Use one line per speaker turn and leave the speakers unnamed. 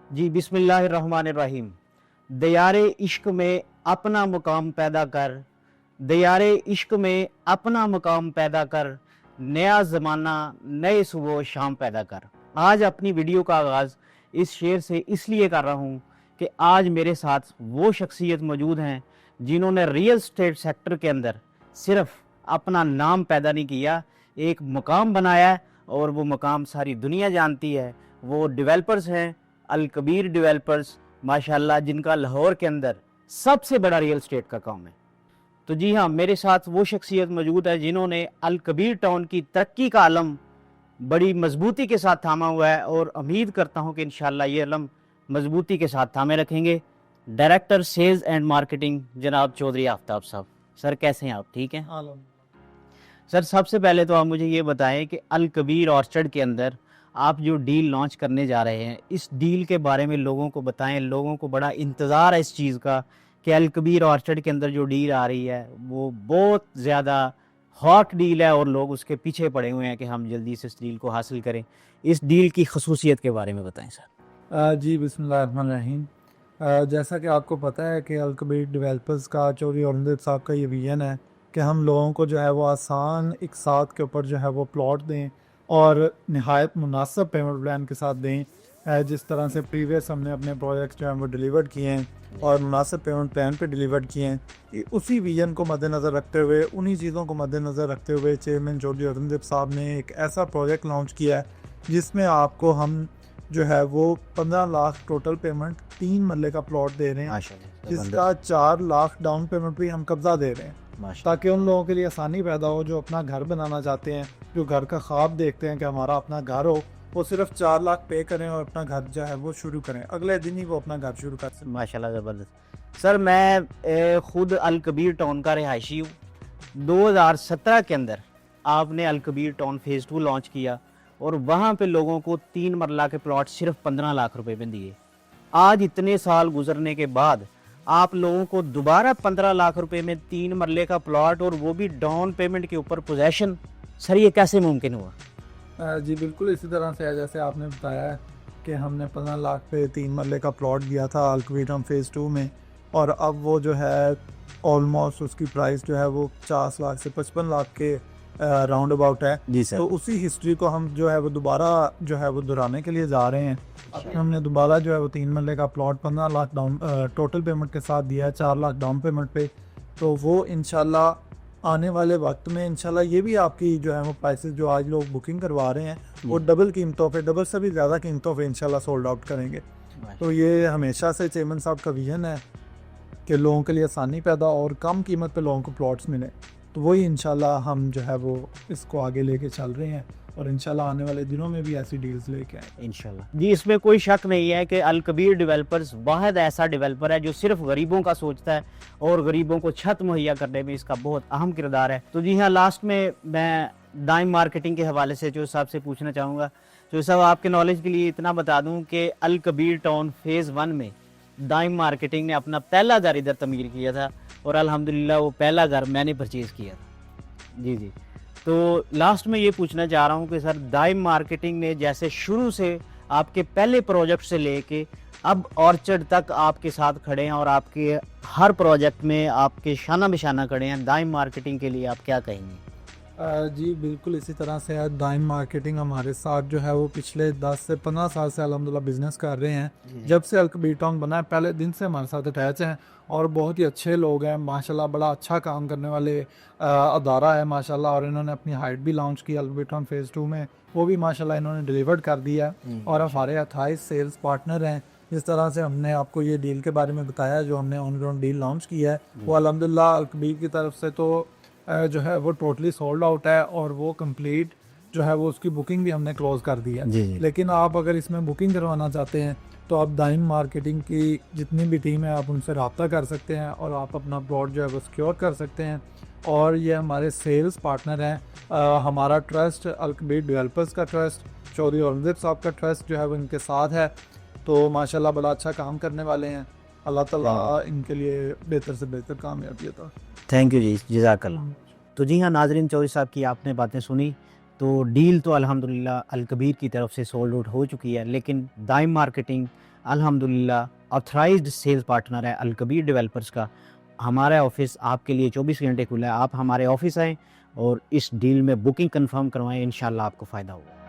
जी बिस्मिल्लाहिर्रहमानिर्रहीम। दयारे इश्क में अपना मुकाम पैदा कर, दयारे इश्क में अपना मुकाम पैदा कर, नया ज़माना नए सुबह शाम पैदा कर। आज अपनी वीडियो का आगाज़ इस शेर से इसलिए कर रहा हूँ कि आज मेरे साथ वो शख्सियत मौजूद हैं जिन्होंने रियल स्टेट सेक्टर के अंदर सिर्फ अपना नाम पैदा नहीं किया, एक मुकाम बनाया है और वो मुकाम सारी दुनिया जानती है। वो डेवलपर्स हैं, अल कबीर डेवलपर्स, माशाल्लाह, जिनका लाहौर के अंदर सबसे बड़ा रियल स्टेट का काम है। तो जी हाँ, मेरे साथ वो शख्सियत मौजूद है जिन्होंने अल कबीर टाउन की तरक्की का आलम बड़ी मजबूती के साथ थामा हुआ है और उम्मीद करता हूँ कि इंशाल्लाह ये आलम मजबूती के साथ थामे रखेंगे। डायरेक्टर सेल्स एंड मार्केटिंग जनाब चौधरी आफ्ताब साहब। सर कैसे हैं आप? ठीक हैं सर? सबसे पहले तो आप मुझे ये बताएं कि अल कबीर ऑर्चर्ड के अंदर आप जो डील लॉन्च करने जा रहे हैं, इस डील के बारे में लोगों को बताएं। लोगों को बड़ा इंतज़ार है इस चीज़ का कि अल कबीर ऑर्चर्ड के अंदर जो डील आ रही है वो बहुत ज़्यादा हॉट डील है और लोग उसके पीछे पड़े हुए हैं कि हम जल्दी से इस डील को हासिल करें। इस डील की खसूसियत के बारे में बताएं सर।
जी बिस्मिल्लाहिर्रहमानिर्रहीम। जैसा कि आपको पता है कि अल कबीर डेवलपर्स का चौधरी औरंगज़ेब साहब का ये विज़न है कि हम लोगों को जो है वो आसान एक साथ के ऊपर जो है वो प्लॉट दें और नहायत मुनासिब पेमेंट प्लान के साथ दें। जिस तरह से प्रीवियस हमने अपने प्रोजेक्ट्स जो हैं वो डिलीवर्ड किए हैं और मुनासिब पेमेंट प्लान पे डिलीवर्ड किए हैं, उसी विज़न को मद्देनज़र रखते हुए, उन्हीं चीज़ों को मद्देनज़र रखते हुए चेयरमैन चौधरी औरंगज़ेब साहब ने एक ऐसा प्रोजेक्ट लॉन्च किया है जिसमें आपको हम जो है वो 15 लाख टोटल पेमेंट 3 मरले का प्लॉट दे रहे हैं, जिसका 4 लाख डाउन पेमेंट भी हम कब्जा दे रहे हैं, ताकि उन लोगों के लिए आसानी पैदा हो जो अपना घर बनाना चाहते हैं, जो घर का ख्वाब देखते हैं कि हमारा अपना घर हो, वो सिर्फ 4 लाख पे करें और अपना घर जो है वो शुरू करें, अगले दिन ही वो अपना घर शुरू कर सकते।
माशाल्लाह, ज़बरदस्त। सर मैं ख़ुद अल कबीर टाउन का रिहायशी हूँ। 2017 के अंदर आपने अल कबीर टाउन फेज़ 2 लॉन्च किया और वहाँ पे लोगों को 3 मरला के प्लॉट सिर्फ 15 लाख रुपए में दिए। आज इतने साल गुजरने के बाद आप लोगों को दोबारा 15 लाख रुपए में 3 मरले का प्लॉट और वो भी डाउन पेमेंट के ऊपर पोजेशन, सर ये कैसे मुमकिन हुआ?
जी बिल्कुल इसी तरह से है जैसे आपने बताया है कि हमने 15 लाख पे 3 मरले का प्लॉट दिया था अल कबीर टाउन फेज़ 2 में, और अब वो जो है ऑलमोस्ट उसकी प्राइस जो है वो 50 लाख से 55 लाख के राउंड अबाउट है।
जी सर।
तो उसी हिस्ट्री को हम जो है वो दोबारा जो है वो दोहराने के लिए जा रहे हैं। अब हमने दोबारा जो है वो 3 मरले का plot 15 lakh down total payment के साथ दिया है, 4 लाख डाउन पेमेंट पे। तो वो इंशाल्लाह आने वाले वक्त में इंशाल्लाह ये भी आपकी जो है वो प्राइसेस जो आज लोग बुकिंग करवा रहे हैं वो डबल कीमतों पे, डबल से भी ज़्यादा कीमतों पे इंशाल्लाह सोल्ड आउट करेंगे। तो ये हमेशा से चेयरमैन साहब का विजन है कि लोगों के लिए आसानी पैदा और कम कीमत पे लोगों को प्लॉट्स मिले। तो वही इंशाल्लाह हम जो है वो इसको आगे लेके चल रहे हैं और इंशाल्लाह आने वाले दिनों में भी ऐसी डील्स लेके आएंगे
इंशाल्लाह। जी, इसमें कोई शक नहीं है कि अल कबीर डेवलपर्स वाहिद ऐसा डेवलपर है जो सिर्फ गरीबों का सोचता है और गरीबों को छत मुहैया करने में इसका बहुत अहम किरदार है। तो जी हाँ, लास्ट में मैं दाइम मार्केटिंग के हवाले से जो साहब से पूछना चाहूँगा। जो साहब, आपके नॉलेज के लिए इतना बता दूँ कि अल कबीर टाउन फेज़ 1 में दाइम मार्केटिंग ने अपना पहला घर इधर तमीर किया था और अल्हम्दुलिल्लाह वो पहला घर मैंने परचेज़ किया था। जी जी। तो लास्ट में ये पूछना चाह रहा हूँ कि सर, दाइम मार्केटिंग ने जैसे शुरू से आपके पहले प्रोजेक्ट से लेके अब ऑर्चर्ड तक आपके साथ खड़े हैं और आपके हर प्रोजेक्ट में आपके शाना बिशाना खड़े हैं, दाइम मार्केटिंग के लिए आप क्या कहेंगे?
जी बिल्कुल इसी तरह से है। दाइम मार्केटिंग हमारे साथ जो है वो पिछले 10 से 15 साल से अल्हम्दुलिल्लाह बिज़नेस कर रहे हैं। जब से अल कबीर टाउन बना है पहले दिन से हमारे साथ अटैच हैं और बहुत ही अच्छे लोग हैं माशाल्लाह, बड़ा अच्छा काम करने वाले अदारा है माशाल्लाह। और इन्होंने अपनी हाइट भी लॉन्च की अल कबीर टाउन फेज़ 2 में, वो भी माशाल्लाह इन्होंने डिलीवर्ड कर दिया है। और हमारे 28 सेल्स पार्टनर हैं। जिस तरह से हमने आपको ये डील के बारे में बताया, जो हमने ऑन ग्राउंड डील लॉन्च किया है, वो अल्हम्दुलिल्लाह अल कबीर की तरफ से तो जो है वो टोटली सोल्ड आउट है और वो कंप्लीट जो है वो उसकी बुकिंग भी हमने क्लोज कर दी है।
जी।
लेकिन आप अगर इसमें बुकिंग करवाना चाहते हैं तो आप दाइम मार्केटिंग की जितनी भी टीम है आप उनसे रब्ता कर सकते हैं और आप अपना प्लॉट जो है वो सिक्योर कर सकते हैं। और ये हमारे सेल्स पार्टनर हैं। हमारा ट्रस्ट अल कबीर डेवलपर्स का ट्रस्ट, चौधरी औरंगज़ेब साहब का ट्रस्ट जो है वो इनके साथ है। तो माशाल्लाह बड़ा अच्छा काम करने वाले हैं। अल्लाह ताला इनके लिए बेहतर से बेहतर कामयाबी अता।
थैंक यू जी, जज़ाकल्लाह। तो जी हाँ नाज़रीन, चौधरी साहब की आपने बातें सुनी। तो डील तो अल्हम्दुलिल्लाह अल कबीर की तरफ से सोल्ड आउट हो चुकी है, लेकिन दाइम मार्केटिंग अल्हम्दुलिल्लाह ऑथराइज्ड सेल्स पार्टनर है अलकबीर डेवलपर्स का। हमारा ऑफिस आपके लिए 24 घंटे खुला है। आप हमारे ऑफिस आएँ और इस डील में बुकिंग कंफर्म करवाएं, इंशाल्लाह आपको फ़ायदा होगा।